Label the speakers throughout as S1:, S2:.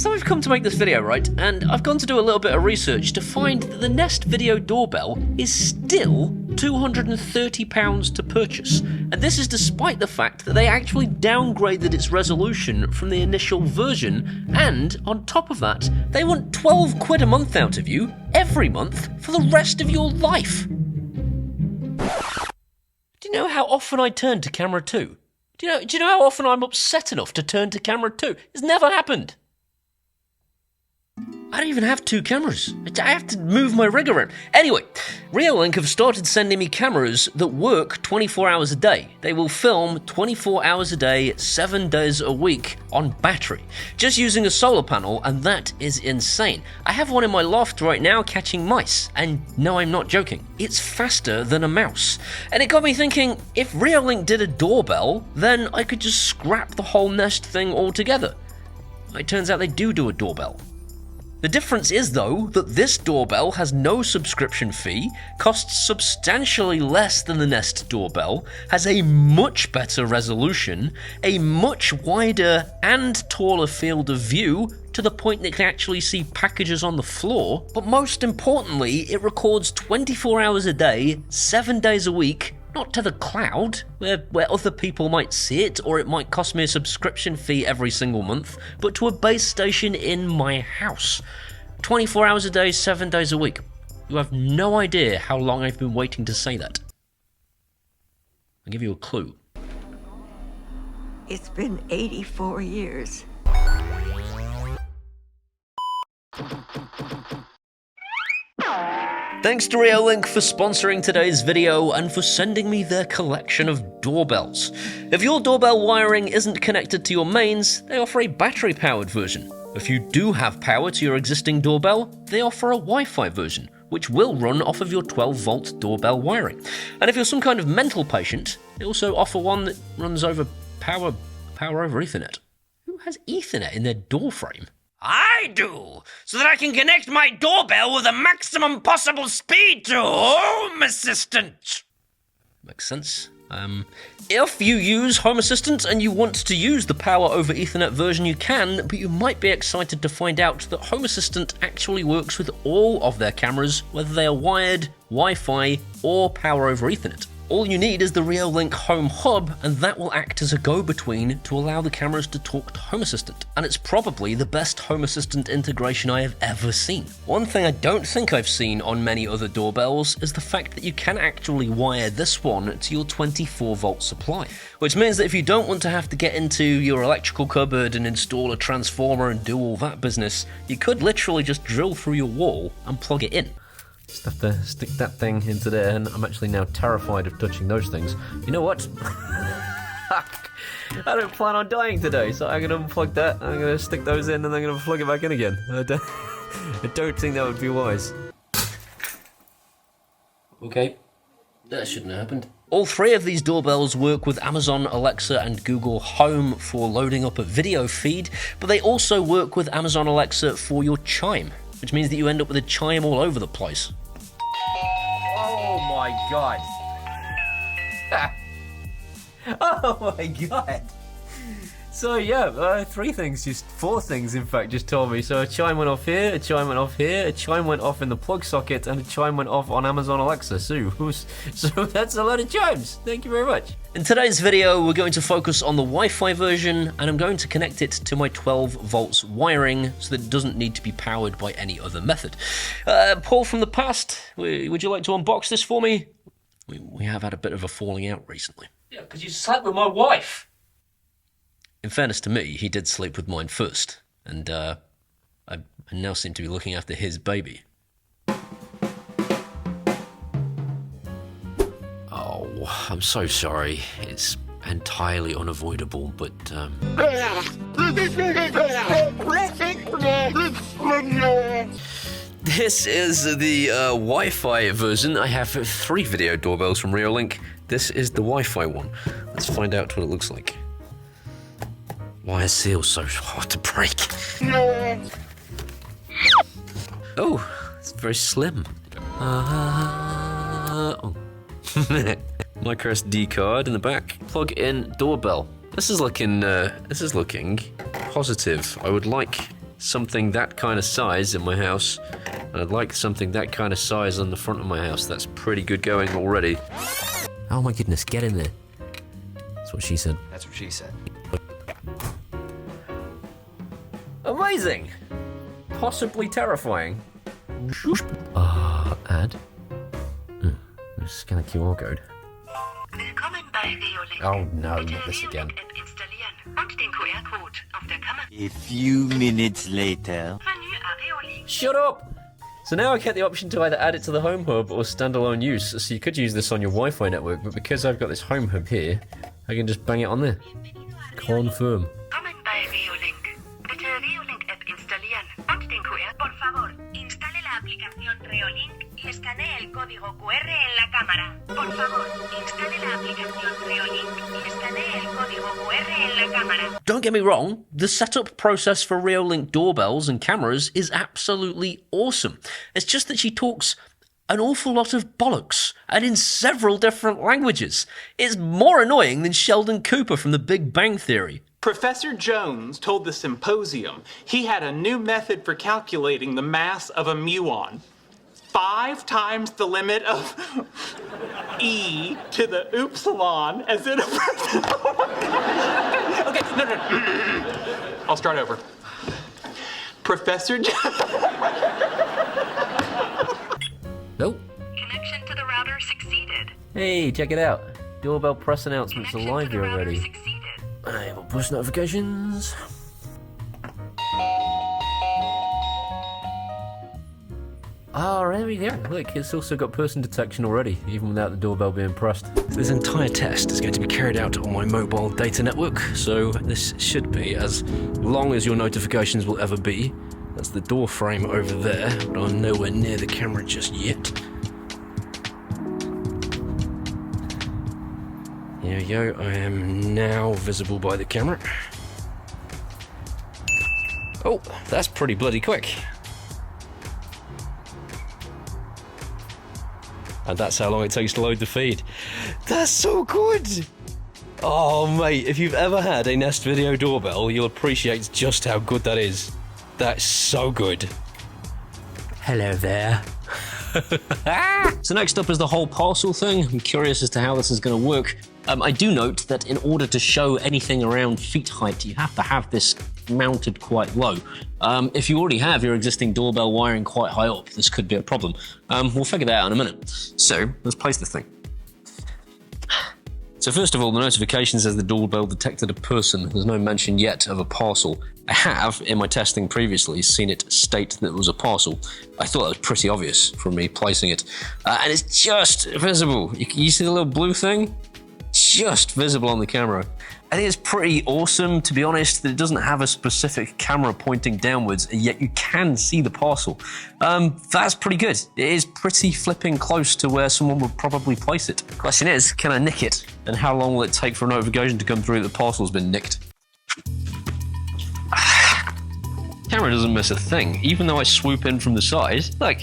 S1: So I've come to make this video, right? And I've gone to do a little bit of research to find that the Nest Video Doorbell is still £230 to purchase. And this is despite the fact that they actually downgraded its resolution from the initial version, and on top of that, they want 12 quid a month out of you every month for the rest of your life. Do you know how often I turn to camera 2? Do you know how often I'm upset enough to turn to camera 2? It's never happened. I don't even have 2 cameras. I have to move my rig around. Anyway, Reolink have started sending me cameras that work 24 hours a day. They will film 24 hours a day, 7 days a week on battery, just using a solar panel, and that is insane. I have one in my loft right now catching mice, and no, I'm not joking. It's faster than a mouse. And it got me thinking, if Reolink did a doorbell, then I could just scrap the whole Nest thing altogether. It turns out they do a doorbell. The difference is, though, that this doorbell has no subscription fee, costs substantially less than the Nest doorbell, has a much better resolution, a much wider and taller field of view, to the point that it can actually see packages on the floor, but most importantly, it records 24 hours a day, 7 days a week, not to the cloud, where other people might see it, or it might cost me a subscription fee every single month, but to a base station in my house. 24 hours a day, 7 days a week. You have no idea how long I've been waiting to say that. I'll give you a clue.
S2: It's been 84 years.
S1: Thanks to Reolink for sponsoring today's video and for sending me their collection of doorbells. If your doorbell wiring isn't connected to your mains, they offer a battery-powered version. If you do have power to your existing doorbell, they offer a Wi-Fi version, which will run off of your 12-volt doorbell wiring. And if you're some kind of mental patient, they also offer one that runs over power over Ethernet. Who has Ethernet in their door frame? I do, so that I can connect my doorbell with the maximum possible speed to Home Assistant. Makes sense. If you use Home Assistant and you want to use the Power over Ethernet version, you can, but you might be excited to find out that Home Assistant actually works with all of their cameras, whether they are wired, Wi-Fi, or Power over Ethernet. All you need is the Reolink Home Hub, and that will act as a go-between to allow the cameras to talk to Home Assistant. And it's probably the best Home Assistant integration I have ever seen. One thing I don't think I've seen on many other doorbells is the fact that you can actually wire this one to your 24-volt supply. Which means that if you don't want to have to get into your electrical cupboard and install a transformer and do all that business, you could literally just drill through your wall and plug it in. Just have to stick that thing into there, and I'm actually now terrified of touching those things. You know what? I don't plan on dying today, so I'm going to unplug that, I'm going to stick those in, and I'm going to plug it back in again. I don't think that would be wise. Okay, that shouldn't have happened. All 3 of these doorbells work with Amazon Alexa and Google Home for loading up a video feed, but they also work with Amazon Alexa for your chime, which means that you end up with a chime all over the place. Oh my god. Oh my god. So yeah, 3 things, just 4 things in fact just told me. So a chime went off here, a chime went off here, a chime went off in the plug socket, and a chime went off on Amazon Alexa. So that's a lot of chimes. Thank you very much. In today's video, we're going to focus on the Wi-Fi version, and I'm going to connect it to my 12 volts wiring so that it doesn't need to be powered by any other method. Paul from the past, would you like to unbox this for me? We have had a bit of a falling out recently. Yeah, because you slept with my wife. In fairness to me, he did sleep with mine first, and I now seem to be looking after his baby. Oh, I'm so sorry. It's entirely unavoidable, but this is the Wi-Fi version. I have 3 video doorbells from Reolink. This is the Wi-Fi one. Let's find out what it looks like. Why is seal so hard to break? Oh, it's very slim. Oh. Micro SD card in the back. Plug in doorbell. This is looking positive. I would like something that kind of size in my house. And I'd like something that kind of size on the front of my house. That's pretty good going already. Oh my goodness, get in there. That's what she said.
S3: That's what she said.
S1: Amazing! Possibly terrifying. Add. Scan a QR code.
S2: Willkommen bei Reolink.
S1: Oh no,
S2: Bitte
S1: not this again.
S2: Reolink-App installieren und den QR-Code auf der Kamera.
S4: A few minutes later.
S2: Bienvenue à Reolink.
S1: Shut up! So now I get the option to either add it to the Home Hub or standalone use. So you could use this on your Wi-Fi network, but because I've got this Home Hub here, I can just bang it on there. Confirm.
S2: Willkommen bei Reolink. Bitte Reolink-App installieren und den QR. Por favor, instale la aplicación Reolink y escanee el código QR en la cámara. Por favor, instale la aplicación Reolink y escanee el código QR en la cámara.
S1: Don't get me wrong, the setup process for Reolink doorbells and cameras is absolutely awesome. It's just that she talks an awful lot of bollocks, and in several different languages. It's more annoying than Sheldon Cooper from The Big Bang Theory.
S5: Professor Jones told the symposium he had a new method for calculating the mass of a muon. 5 times the limit of e to the upsilon as in a person. Okay, no. I'll start over. Professor Jones.
S1: Nope.
S2: Connection to the router succeeded.
S1: Hey, check it out. Doorbell press announcements are
S2: Connection
S1: live
S2: to the
S1: here
S2: router
S1: already.
S2: succeeded.
S1: Enable push notifications. Oh, there we go. Look, it's also got person detection already, even without the doorbell being pressed. This entire test is going to be carried out on my mobile data network, so this should be as long as your notifications will ever be. That's the door frame over there, but I'm nowhere near the camera just yet. Here we go, I am now visible by the camera. Oh, that's pretty bloody quick. And that's how long it takes to load the feed. That's so good! Oh mate, if you've ever had a Nest Video doorbell, you'll appreciate just how good that is. That's so good. Hello there. So next up is the whole parcel thing. I'm curious as to how this is going to work. I do note that in order to show anything around feet height, you have to have this mounted quite low. If you already have your existing doorbell wiring quite high up, this could be a problem. We'll figure that out in a minute. So let's place the thing. So first of all, the notification says the doorbell detected a person. There's no mention yet of a parcel. I have, in my testing previously, seen it state that it was a parcel. I thought that was pretty obvious from me placing it. And it's just visible. You see the little blue thing? Just visible on the camera. I think it's pretty awesome, to be honest, that it doesn't have a specific camera pointing downwards, and yet you can see the parcel. That's pretty good. It is pretty flipping close to where someone would probably place it. Question is, can I nick it? And how long will it take for a notification to come through that the parcel's been nicked? Camera doesn't miss a thing, even though I swoop in from the side. Look,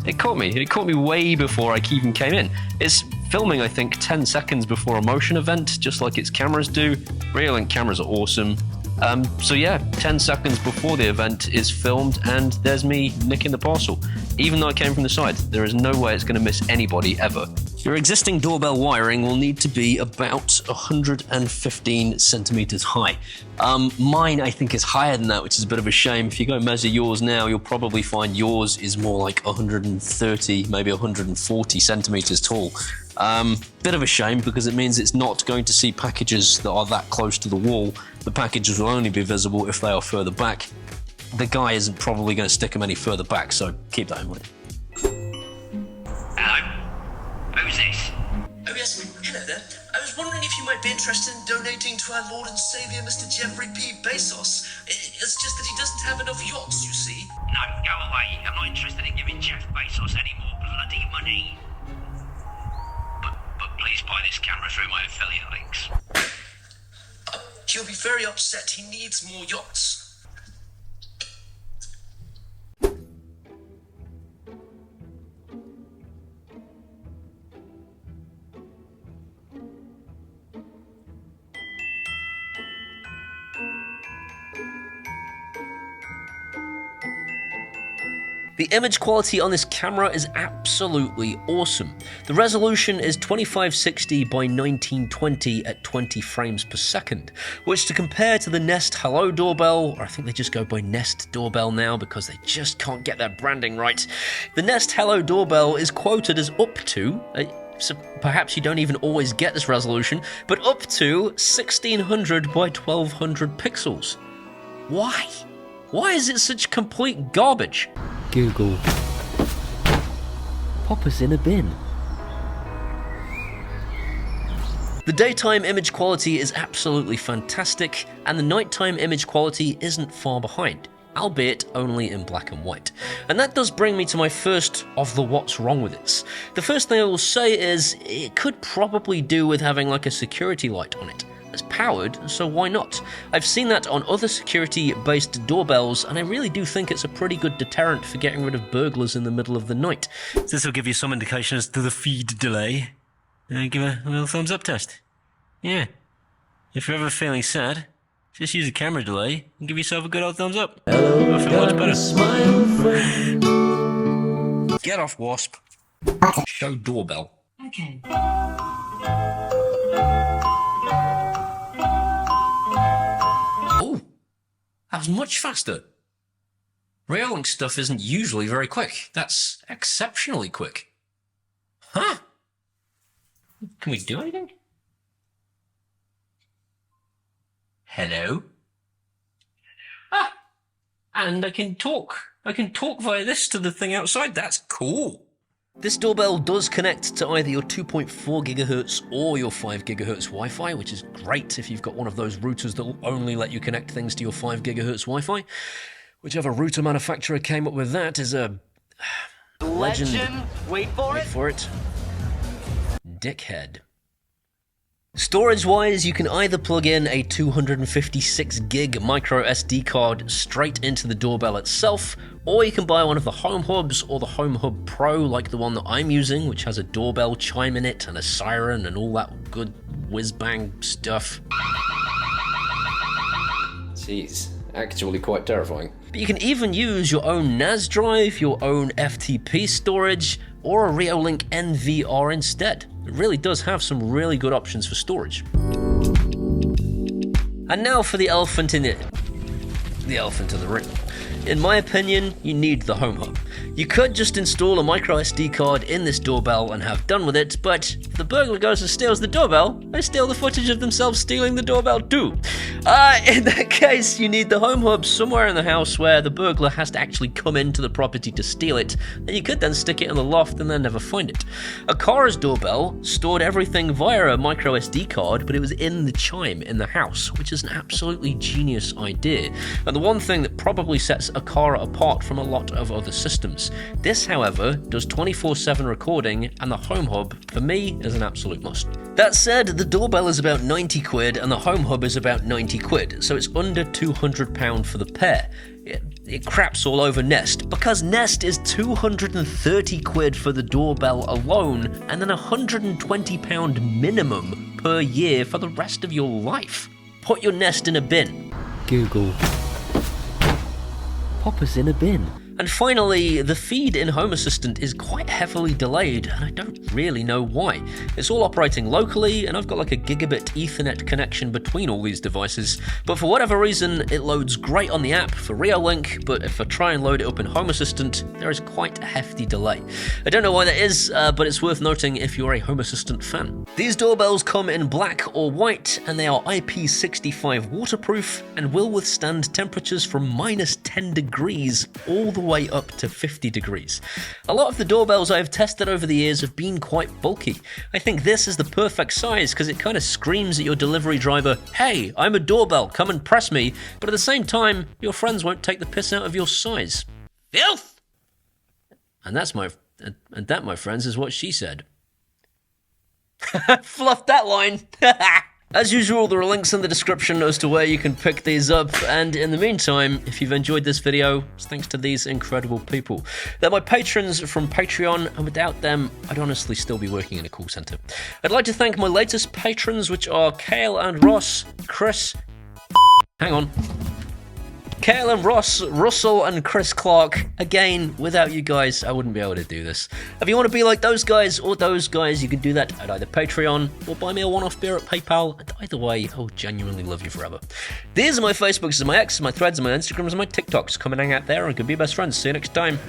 S1: it caught me. It caught me way before I even came in. It's filming, I think, 10 seconds before a motion event, just like its cameras do. Reolink cameras are awesome. So yeah, 10 seconds before the event is filmed, and there's me nicking the parcel. Even though I came from the side, there is no way it's going to miss anybody ever. Your existing doorbell wiring will need to be about 115 centimeters high. Mine, I think, is higher than that, which is a bit of a shame. If you go measure yours now, you'll probably find yours is more like 130, maybe 140 centimeters tall. Bit of a shame, because it means it's not going to see packages that are that close to the wall. The packages will only be visible if they are further back. The guy isn't probably going to stick them any further back, so keep that in mind.
S6: Hello? Who's this?
S7: Oh yes, hello there. I was wondering if you might be interested in donating to our Lord and Saviour, Mr. Jeffrey P. Bezos. It's just that he doesn't have enough yachts, you see.
S6: No, go away. I'm not interested in giving Jeff Bezos any more bloody money. But please buy this camera through my affiliate links.
S7: He'll be very upset. He needs more yachts.
S1: The image quality on this camera is absolutely awesome. The resolution is 2560 by 1920 at 20 frames per second, which to compare to the Nest Hello Doorbell, or I think they just go by Nest Doorbell now because they just can't get their branding right. The Nest Hello Doorbell is quoted as up to, so perhaps you don't even always get this resolution, but up to 1600 by 1200 pixels. Why? Why is it such complete garbage?
S3: Google. Pop us in a bin.
S1: The daytime image quality is absolutely fantastic, and the nighttime image quality isn't far behind, albeit only in black and white. And that does bring me to my first of the what's wrong with this. The first thing I will say is, it could probably do with having like a security light on it. It's powered, so why not? I've seen that on other security-based doorbells, and I really do think it's a pretty good deterrent for getting rid of burglars in the middle of the night.
S8: This will give you some indication as to the feed delay. Give a little thumbs up test. Yeah. If you're ever feeling sad, just use a camera delay and give yourself a good old thumbs up. Hello, I feel much better.
S1: Get off, Wasp. Show doorbell.
S2: Okay.
S1: Oh, that was much faster. Reolink stuff isn't usually very quick. That's exceptionally quick. Huh? Can we do anything? Hello? Ah! And I can talk. I can talk via this to the thing outside. That's cool. This doorbell does connect to either your 2.4 GHz or your 5 GHz Wi-Fi, which is great if you've got one of those routers that will only let you connect things to your 5 GHz Wi-Fi. Whichever router manufacturer came up with that is a legend.
S4: Wait for it.
S1: Dickhead. Storage-wise, you can either plug in a 256 gig micro SD card straight into the doorbell itself, or you can buy one of the Home Hubs or the Home Hub Pro like the one that I'm using, which has a doorbell chime in it and a siren and all that good whiz-bang stuff. Jeez, actually quite terrifying. But you can even use your own NAS drive, your own FTP storage, or a Reolink NVR instead. It really does have some really good options for storage. And now for the elephant in the room. In my opinion, you need the Home Hub. You could just install a micro SD card in this doorbell and have done with it, but if the burglar goes and steals the doorbell, they steal the footage of themselves stealing the doorbell too. In that case, you need the Home Hub somewhere in the house where the burglar has to actually come into the property to steal it, and you could then stick it in the loft and then never find it. AQARA's doorbell stored everything via a micro SD card, but it was in the chime in the house, which is an absolutely genius idea, and the one thing that probably sets AQARA apart from a lot of other systems. This, however, does 24/7 recording, and the Home Hub, for me, is an absolute must. That said, the doorbell is about 90 quid and the Home Hub is about 90 quid, so it's under £200 for the pair. It craps all over Nest, because Nest is 230 quid for the doorbell alone, and then £120 minimum per year for the rest of your life. Put your Nest in a bin.
S3: Google. Pop us in a bin.
S1: And finally, the feed in Home Assistant is quite heavily delayed, and I don't really know why. It's all operating locally, and I've got like a gigabit Ethernet connection between all these devices, but for whatever reason, it loads great on the app for Reolink, but if I try and load it up in Home Assistant, there is quite a hefty delay. I don't know why that is, but it's worth noting if you're a Home Assistant fan. These doorbells come in black or white, and they are IP65 waterproof, and will withstand temperatures from -10 degrees all the way up to 50 degrees. A lot of the doorbells I have tested over the years have been quite bulky. I think this is the perfect size because it kind of screams at your delivery driver, "Hey, I'm a doorbell, come and press me," but at the same time, your friends won't take the piss out of your size. Filth! And that, my friends, is what she said. Fluffed that line! As usual, there are links in the description as to where you can pick these up, and in the meantime, if you've enjoyed this video, it's thanks to these incredible people. They're my patrons from Patreon, and without them, I'd honestly still be working in a call centre. I'd like to thank my latest patrons, which are Kale and Ross, Chris... Hang on. Kale and Ross, Russell and Chris Clark. Again, without you guys, I wouldn't be able to do this. If you want to be like those guys or those guys, you can do that at either Patreon or buy me a one-off beer at PayPal. And either way, I will genuinely love you forever. These are my Facebooks and my X, my Threads, and my Instagrams, and my TikToks. Come and hang out there and we can be best friends. See you next time.